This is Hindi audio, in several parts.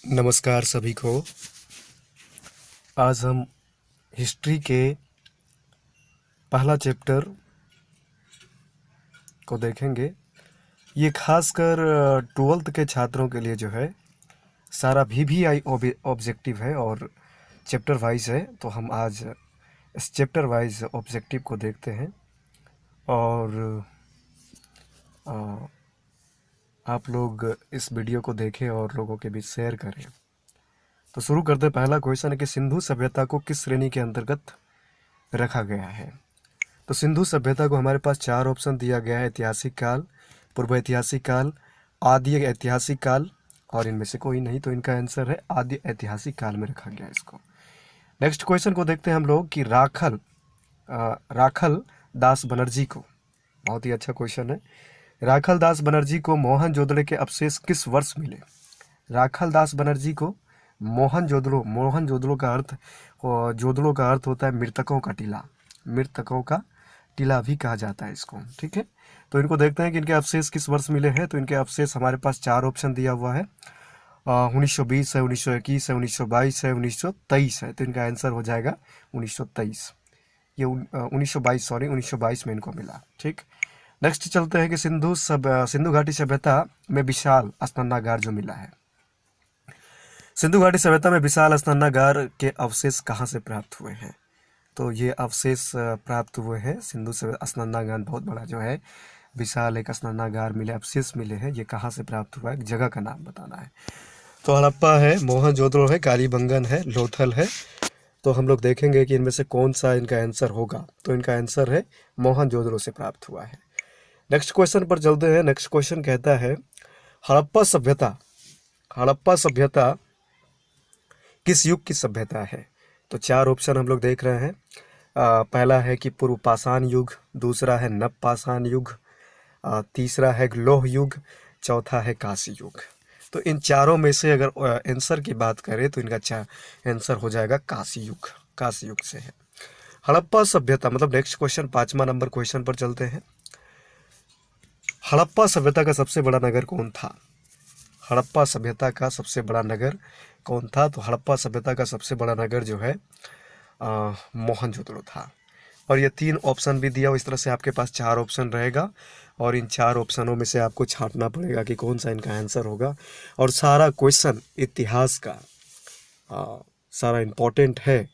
नमस्कार सभी को। आज हम हिस्ट्री के पहला चैप्टर को देखेंगे। ये खासकर 12th के छात्रों के लिए जो है सारा VVI ऑब्जेक्टिव है और चैप्टर वाइज है। तो हम आज इस चैप्टर वाइज ऑब्जेक्टिव को देखते हैं और आप लोग इस वीडियो को देखें और लोगों के बीच शेयर करें। तो शुरू करते हैं। पहला क्वेश्चन है कि सिंधु सभ्यता को किस श्रेणी के अंतर्गत रखा गया है। तो सिंधु सभ्यता को हमारे पास 4 ऑप्शन दिया गया है: ऐतिहासिक काल, पूर्व ऐतिहासिक काल, आदि ऐतिहासिक काल और इनमें से कोई नहीं। तो इनका आंसर है आदि ऐतिहासिक काल में रखा गया इसको। नेक्स्ट क्वेश्चन को देखते हैं हम लोग कि राखल दास बनर्जी को, बहुत ही अच्छा क्वेश्चन है, राखल दास बनर्जी को मोहनजोदड़ो के अवशेष किस वर्ष मिले। राखल दास बनर्जी को मोहनजोदड़ो का अर्थ, जोदड़ो का अर्थ होता है मृतकों का टीला, मृतकों का टीला भी कहा जाता है इसको। ठीक है, तो इनको देखते हैं कि इनके अवशेष किस वर्ष मिले हैं। तो इनके अवशेष हमारे पास 4 ऑप्शन दिया हुआ है। 1920 है, 1921 है, 1922 है, 1923 है। तो इनका आंसर हो जाएगा 1923। ये 1922 सॉरी 1922 में इनको मिला। ठीक, नेक्स्ट चलते हैं कि सिंधु घाटी सभ्यता में विशाल स्नानागार जो मिला है। सिंधु घाटी सभ्यता में विशाल स्नानागार के अवशेष कहाँ से प्राप्त हुए हैं। तो ये अवशेष प्राप्त हुए हैं सिंधु से स्नानागार, बहुत बड़ा जो है विशाल एक स्नानागार मिले, अवशेष मिले हैं। ये कहाँ से प्राप्त हुआ है, एक जगह का नाम बताना है। तो हड़प्पा है, मोहनजोदड़ो है, कालीबंगन है, लोथल है। तो हम लोग देखेंगे कि इनमें से कौन सा इनका आंसर होगा। तो इनका आंसर है मोहनजोदड़ो से प्राप्त हुआ है। नेक्स्ट क्वेश्चन पर चलते हैं। नेक्स्ट क्वेश्चन कहता है हड़प्पा सभ्यता किस युग की सभ्यता है। तो 4 ऑप्शन हम लोग देख रहे हैं। पहला है कि पूर्व पाषाण युग, दूसरा है नव पाषाण युग, तीसरा है लौह युग, चौथा है कांस्य युग। तो इन चारों में से अगर आंसर की बात करें तो इनका आंसर हो जाएगा कांस्य युग। कांस्य युग से है हड़प्पा सभ्यता। मतलब नेक्स्ट क्वेश्चन 5वां नंबर क्वेश्चन पर चलते हैं। हड़प्पा सभ्यता का सबसे बड़ा नगर कौन था। हड़प्पा सभ्यता का सबसे बड़ा नगर कौन था। तो हड़प्पा सभ्यता का सबसे बड़ा नगर जो है मोहनजोदड़ो था। और ये 3 ऑप्शन भी दिया, इस तरह से आपके पास 4 ऑप्शन रहेगा और इन 4 ऑप्शनों में से आपको छांटना पड़ेगा कि कौन सा इनका आंसर होगा। और सारा क्वेश्चन इतिहास का सारा इम्पोर्टेंट है।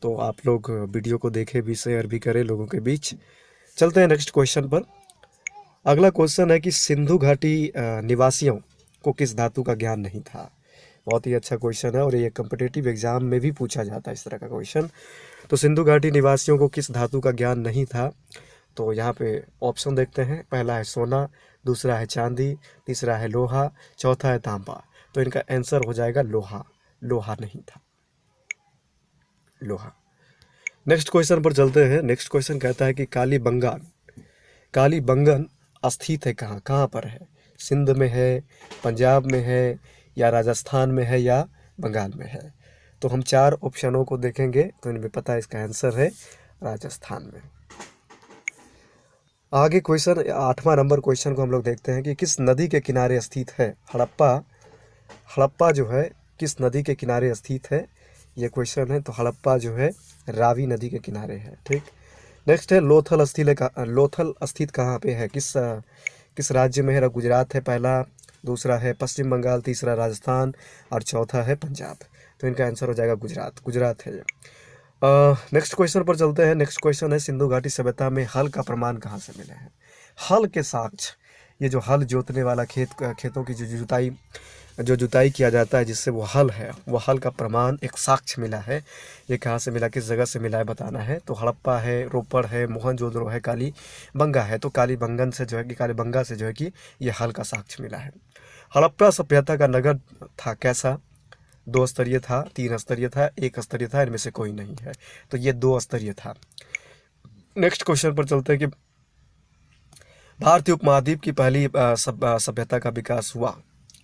तो आप लोग वीडियो को देखें भी, शेयर भी करें लोगों के बीच। चलते हैं नेक्स्ट क्वेश्चन पर। अगला क्वेश्चन है कि सिंधु घाटी निवासियों को किस धातु का ज्ञान नहीं था। बहुत ही अच्छा क्वेश्चन है और ये कॉम्पिटिटिव एग्जाम में भी पूछा जाता है इस तरह का क्वेश्चन। तो सिंधु घाटी निवासियों को किस धातु का ज्ञान नहीं था। तो यहाँ पे ऑप्शन देखते हैं। पहला है सोना, दूसरा है चांदी, तीसरा है लोहा, चौथा है तांबा। तो इनका आंसर हो जाएगा लोहा। लोहा नहीं था, लोहा। नेक्स्ट क्वेश्चन पर चलते हैं। नेक्स्ट क्वेश्चन कहता है कि कालीबंगन स्थित है कहाँ, कहाँ पर है। सिंध में है, पंजाब में है, या राजस्थान में है, या बंगाल में है। तो हम 4 ऑप्शनों को देखेंगे तो इनमें पता है इसका आंसर है राजस्थान में। आगे क्वेश्चन 8वां नंबर क्वेश्चन को हम लोग देखते हैं कि किस नदी के किनारे स्थित है हड़प्पा जो है किस नदी के किनारे स्थित है, ये क्वेश्चन है। तो हड़प्पा जो है रावी नदी के किनारे है। ठीक, नेक्स्ट है लोथल स्थित कहाँ पे है, किस राज्य में है। गुजरात है पहला, दूसरा है पश्चिम बंगाल, तीसरा राजस्थान और चौथा है पंजाब। तो इनका आंसर हो जाएगा गुजरात है ये। नेक्स्ट क्वेश्चन पर चलते हैं। नेक्स्ट क्वेश्चन है सिंधु घाटी सभ्यता में हल का प्रमाण कहाँ से मिले हैं। हल के साक्ष्य, ये जो हल जोतने वाला खेतों की जो जुताई किया जाता है जिससे वो हल है, वो हल का प्रमाण एक साक्ष्य मिला है। ये कहाँ से मिला, किस जगह से मिला है बताना है। तो हड़प्पा है, रोपड़ है, मोहनजोदड़ो है, कालीबंगा है। तो कालीबंगा से जो है कि ये हल का साक्ष्य मिला है। हड़प्पा सभ्यता का नगर था कैसा, 2 स्तरीय था, 3 स्तरीय था, 1 स्तरीय था, इनमें से कोई नहीं है। तो ये 2 स्तरीय था। नेक्स्ट क्वेश्चन पर चलते हैं कि भारतीय उपमहाद्वीप की पहली सभ्यता का विकास हुआ।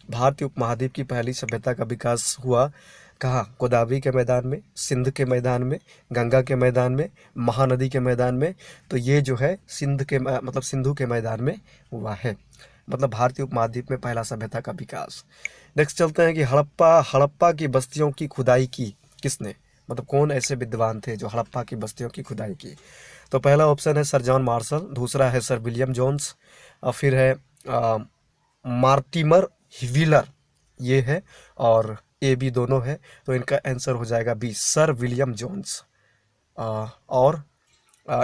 भारतीय उपमहाद्वीप की पहली सभ्यता का विकास हुआ कहाँ। गोदावरी के मैदान में, सिंध के मैदान में, गंगा के मैदान में, महानदी के मैदान में। तो ये जो है सिंधु के मैदान में हुआ है। मतलब भारतीय उपमहाद्वीप में पहला सभ्यता का विकास। नेक्स्ट चलते हैं कि हड़प्पा हड़प्पा की बस्तियों की खुदाई की किसने, मतलब कौन ऐसे विद्वान थे जो हड़प्पा की बस्तियों की खुदाई की। तो पहला ऑप्शन है सर जॉन मार्शल, दूसरा है सर विलियम जोन्स, और फिर है मार्टिमर व्हीलर, ये है, और ए बी दोनों है। तो इनका आंसर हो जाएगा बी, सर विलियम जोन्स, और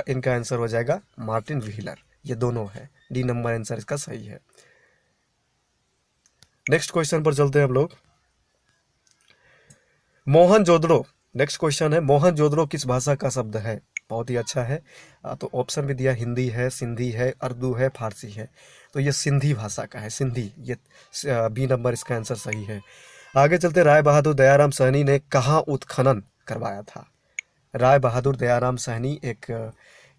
इनका आंसर हो जाएगा मार्टिन व्हीलर, ये दोनों है। डी नंबर आंसर इसका सही है। नेक्स्ट क्वेश्चन पर चलते हैं हम लोग। मोहनजोदड़ो, नेक्स्ट क्वेश्चन है मोहनजोदड़ो किस भाषा का शब्द है। बहुत ही अच्छा है। तो ऑप्शन भी दिया, हिंदी है, सिंधी है, उर्दू है, फारसी है। तो ये सिंधी भाषा का है, सिंधी, ये बी नंबर इसका आंसर सही है। आगे चलते, राय बहादुर दयाराम सहनी ने कहाँ उत्खनन करवाया था। राय बहादुर दयाराम सहनी एक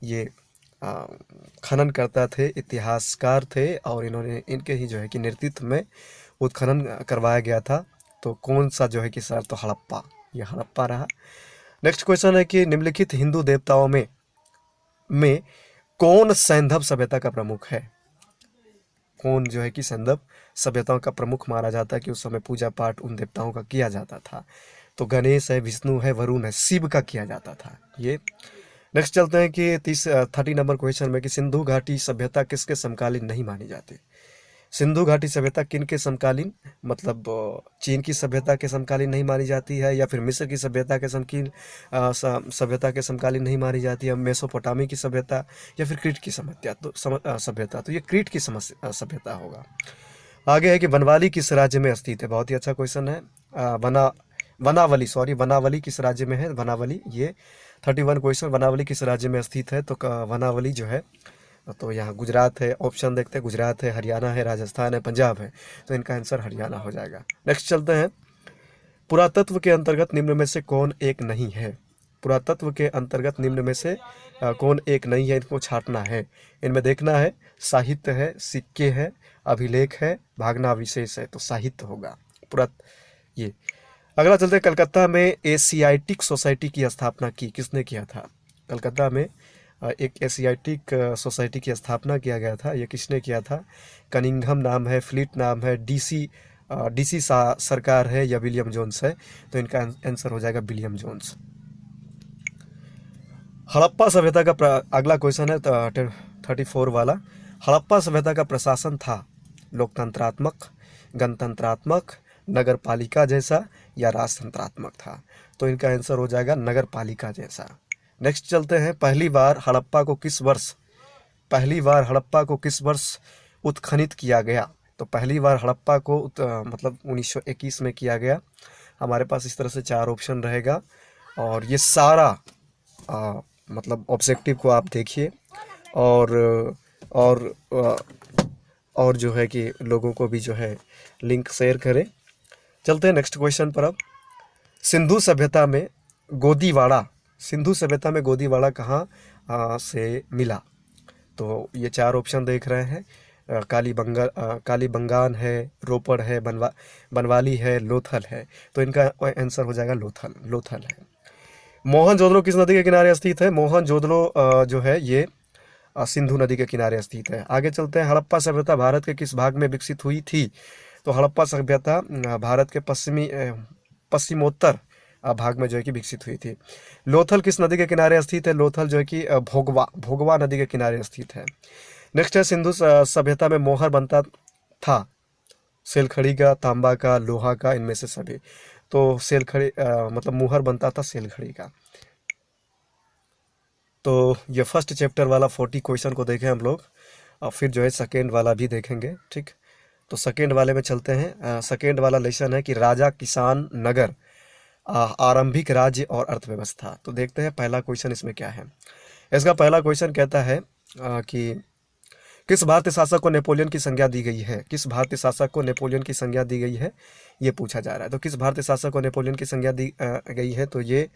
ये अ, खनन करता थे, इतिहासकार थे, और इन्होंने इनके ही जो है कि नेतृत्व में उत्खनन करवाया गया था। तो कौन सा जो है कि सर, तो हड़प्पा, ये हड़प्पा रहा। नेक्स्ट क्वेश्चन है कि निम्नलिखित हिंदू देवताओं में कौन सैंधव सभ्यता का प्रमुख है। कौन जो है कि सैंधव सभ्यताओं का प्रमुख माना जाता है कि उस समय पूजा पाठ उन देवताओं का किया जाता था। तो गणेश है, विष्णु है, वरुण है, शिव का किया जाता था ये। नेक्स्ट चलते हैं कि 30 नंबर क्वेश्चन में कि सिंधु घाटी सभ्यता किसके समकालीन नहीं मानी जाती। सिंधु घाटी सभ्यता किन के समकालीन, मतलब चीन की सभ्यता के समकालीन नहीं मानी जाती है, या फिर मिस्र की सभ्यता के सभ्यता के समकालीन नहीं मानी जाती है, मेसोपोटामी की सभ्यता, या फिर क्रीट की सभ्यता। तो ये क्रीट की सभ्यता होगा। आगे है कि वनवाली किस राज्य में स्थित है। बहुत ही अच्छा क्वेश्चन है। वनावली किस राज्य में है। वनावली, ये 31 क्वेश्चन, वनावली किस राज्य में स्थित है। तो वनावली जो है, तो यहाँ गुजरात है। ऑप्शन देखते हैं, गुजरात है, हरियाणा है, राजस्थान है, पंजाब है। तो इनका आंसर हरियाणा हो जाएगा। नेक्स्ट चलते हैं, पुरातत्व के अंतर्गत निम्न में से कौन एक नहीं है। पुरातत्व के अंतर्गत निम्न में से कौन एक नहीं है, इनको छांटना है। इनमें देखना है, साहित्य है, सिक्के है, अभिलेख है, भागना विशेष है। तो साहित्य होगा पुरात ये। अगला चलते हैं, कलकत्ता में एशियाटिक सोसाइटी की स्थापना की किसने किया था। कलकत्ता में एक एशियाटिक सोसाइटी की स्थापना किया गया था, ये किसने किया था। कनिंघम नाम है, फ्लिट नाम है, डीसी सरकार है, या विलियम जोन्स है। तो इनका आंसर हो जाएगा विलियम जोन्स। हड़प्पा सभ्यता का अगला क्वेश्चन है 34 वाला। हड़प्पा सभ्यता का प्रशासन था लोकतंत्रात्मक, गणतंत्रात्मक, नगर पालिका जैसा, या राजतंत्रात्मक था। तो इनका आंसर हो जाएगा नगर पालिका जैसा। नेक्स्ट चलते हैं, पहली बार हड़प्पा को किस वर्ष उत्खनित किया गया। तो पहली बार हड़प्पा को मतलब 1921 में किया गया। हमारे पास इस तरह से 4 ऑप्शन रहेगा, और ये सारा मतलब ऑब्जेक्टिव को आप देखिए, और और और जो है कि लोगों को भी जो है लिंक शेयर करें। चलते हैं नेक्स्ट क्वेश्चन पर अब। सिंधु सभ्यता में गोदीवाड़ा कहाँ से मिला। तो ये 4 ऑप्शन देख रहे हैं, कालीबंगान है, रोपड़ है, बनवाली है, लोथल है। तो इनका आंसर हो जाएगा लोथल है। मोहनजोदड़ो किस नदी के किनारे स्थित है। मोहनजोदड़ो जो है ये सिंधु नदी के किनारे स्थित है। आगे चलते हैं, हड़प्पा सभ्यता भारत के किस भाग में विकसित हुई थी। तो हड़प्पा सभ्यता भारत के पश्चिमोत्तर भाग में जो है कि विकसित हुई थी। लोथल किस नदी के किनारे स्थित है। लोथल जो है कि भोगवा नदी के किनारे स्थित है। नेक्स्ट है, सिंधु सभ्यता में मोहर बनता था सेलखड़ी का, तांबा का, लोहा का, इनमें से सभी। तो सेलखड़ी मतलब मुहर बनता था सेलखड़ी का। तो ये फर्स्ट चैप्टर वाला 40 क्वेश्चन को देखें हम लोग, और फिर जो है सेकेंड वाला भी देखेंगे, ठीक। तो सेकेंड वाले में चलते हैं। सेकेंड वाला लेसन है कि राजा किसान नगर आरंभिक राज्य और अर्थव्यवस्था। तो देखते हैं पहला क्वेश्चन इसमें क्या है। इसका पहला क्वेश्चन कहता है कि किस भारतीय शासक को नेपोलियन की संज्ञा दी गई है। किस भारतीय शासक को नेपोलियन की संज्ञा दी गई है, ये पूछा जा रहा है। तो किस भारतीय शासक को नेपोलियन की संज्ञा दी गई है, तो ये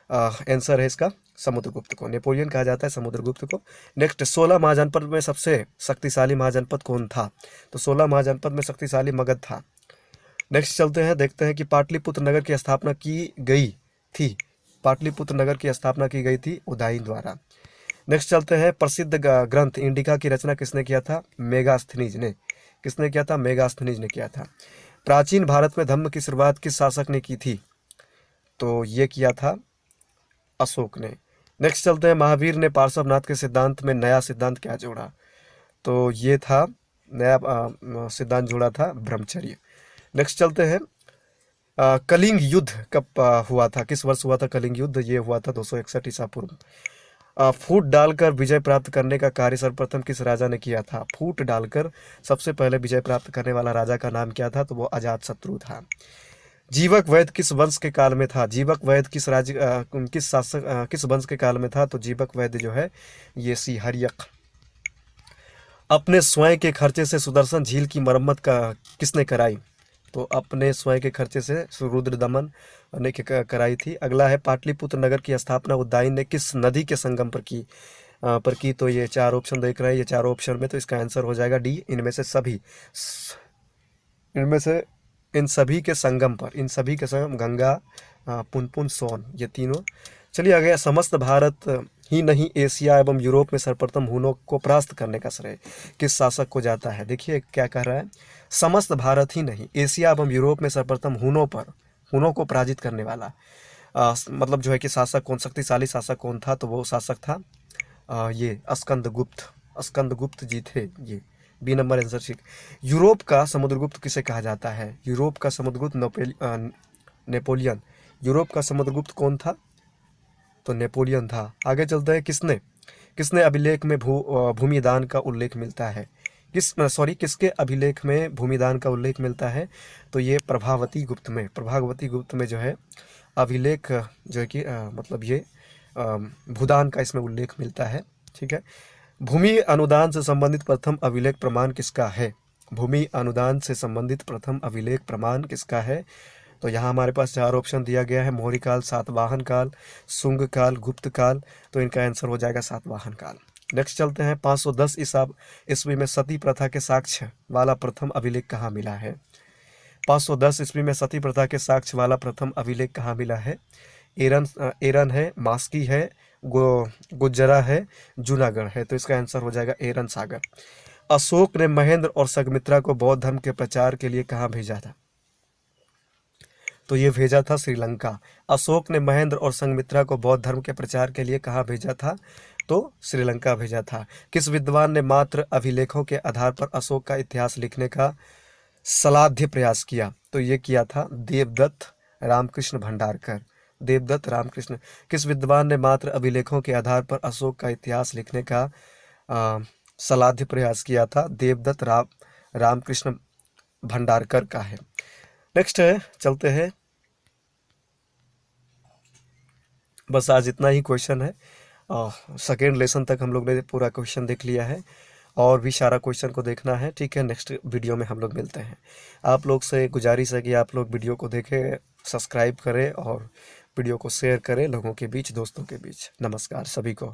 आंसर है इसका समुद्रगुप्त को। नेपोलियन कहा जाता है समुद्रगुप्त को। नेक्स्ट, 16 महाजनपद में सबसे शक्तिशाली महाजनपद कौन था। तो 16 महाजनपद में शक्तिशाली मगध था। नेक्स्ट चलते हैं, देखते हैं कि पाटलिपुत्र नगर की स्थापना की गई थी। पाटलिपुत्र नगर की स्थापना की गई थी उदयन द्वारा। नेक्स्ट चलते हैं, प्रसिद्ध ग्रंथ इंडिका की रचना किसने किया था। मेगास्थनीज ने। किसने किया था, मेगास्थनीज ने किया था। प्राचीन भारत में धम्म की शुरुआत किस शासक ने की थी? तो ये किया था अशोक ने। नेक्स्ट चलते हैं, महावीर ने पार्श्वनाथ के सिद्धांत में नया सिद्धांत क्या जोड़ा? तो ये था नया सिद्धांत जोड़ा था ब्रह्मचर्य। नेक्स्ट चलते हैं, कलिंग युद्ध कब हुआ था? किस वर्ष हुआ था कलिंग युद्ध? ये हुआ था 261 ईसा पूर्व। फूट डालकर विजय प्राप्त करने का कार्य सर्वप्रथम किस राजा ने किया था? फूट डालकर सबसे पहले विजय प्राप्त करने वाला राजा का नाम क्या था? तो वो अजातशत्रु था। जीवक वैद्य किस वंश के काल में था? जीवक वैद्य किस वंश के काल में था? तो जीवक वैद्य जो है ये सिंहरियक। अपने स्वयं के खर्चे से सुदर्शन झील की मरम्मत का किसने कराई? तो अपने स्वयं के खर्चे से रुद्रदमन ने कराई थी। अगला है, पाटलिपुत्र नगर की स्थापना उदयन ने किस नदी के संगम पर की? तो ये चार ऑप्शन देख रहे हैं, ये चारों ऑप्शन में तो इसका आंसर हो जाएगा डी, इनमें से इन सभी के संगम पर, इन सभी के संगम गंगा, पुनपुन, सोन, ये तीनों। चलिए आगे, समस्त भारत ही नहीं एशिया एवं यूरोप में सर्वप्रथम हुनों को परास्त करने का श्रेय किस शासक को जाता है? देखिए क्या कह रहा है, समस्त भारत ही नहीं एशिया एवं यूरोप में सर्वप्रथम हुनों को पराजित करने वाला मतलब जो है कि शासक कौन, शक्तिशाली शासक कौन था? तो वो शासक था ये स्कंदगुप्त जी थे। ये बी नंबर आंसर ठीक। यूरोप का समुद्रगुप्त किसे कहा जाता है? यूरोप का समुद्रगुप्त नेपोलियन। यूरोप का समुद्रगुप्त कौन था? तो नेपोलियन था। आगे चलते हैं, किसने अभिलेख में भूमिदान का उल्लेख मिलता है? किसके अभिलेख में भूमिदान का उल्लेख मिलता है? तो ये प्रभावती गुप्त में जो है अभिलेख जो है कि मतलब ये भूदान का इसमें उल्लेख मिलता है। ठीक है। भूमि अनुदान से संबंधित प्रथम अभिलेख प्रमाण किसका है? भूमि अनुदान से संबंधित प्रथम अभिलेख प्रमाण किसका है? तो यहाँ हमारे पास चार ऑप्शन दिया गया है, मौर्य काल, सातवाहन काल, शुंग काल, गुप्त काल। तो इनका आंसर हो जाएगा सातवाहन काल। नेक्स्ट चलते हैं, 510 ईस्वी में सती प्रथा के साक्ष्य वाला प्रथम अभिलेख कहाँ मिला है? 510 ईस्वी में सती प्रथा के साक्ष्य वाला प्रथम अभिलेख कहाँ मिला है? एरन है, मास्की है, गुज्जरा है, जूनागढ़ है। तो इसका आंसर हो जाएगा एरन सागर। अशोक ने महेंद्र और संघमित्रा को बौद्ध धर्म के प्रचार के लिए कहाँ भेजा था? तो ये भेजा था श्रीलंका। अशोक ने महेंद्र और संघमित्रा को बौद्ध धर्म के प्रचार के लिए कहाँ भेजा था? तो श्रीलंका भेजा था। किस विद्वान ने मात्र अभिलेखों के आधार पर अशोक का इतिहास लिखने का सलाध्य प्रयास किया? तो ये किया था देवदत्त रामकृष्ण भंडारकर। देवदत्त रामकृष्ण। किस विद्वान ने मात्र अभिलेखों के आधार पर अशोक का इतिहास लिखने का सलाध्य प्रयास किया था? देवदत्त रामकृष्ण भंडारकर का है। नेक्स्ट है, चलते हैं, बस आज इतना ही क्वेश्चन है। सेकेंड लेसन तक हम लोग ने पूरा क्वेश्चन देख लिया है और भी सारा क्वेश्चन को देखना है। ठीक है, नेक्स्ट वीडियो में हम लोग मिलते हैं। आप लोग से गुजारिश है कि आप लोग वीडियो को देखें, सब्सक्राइब करें और वीडियो को शेयर करें लोगों के बीच, दोस्तों के बीच। नमस्कार सभी को।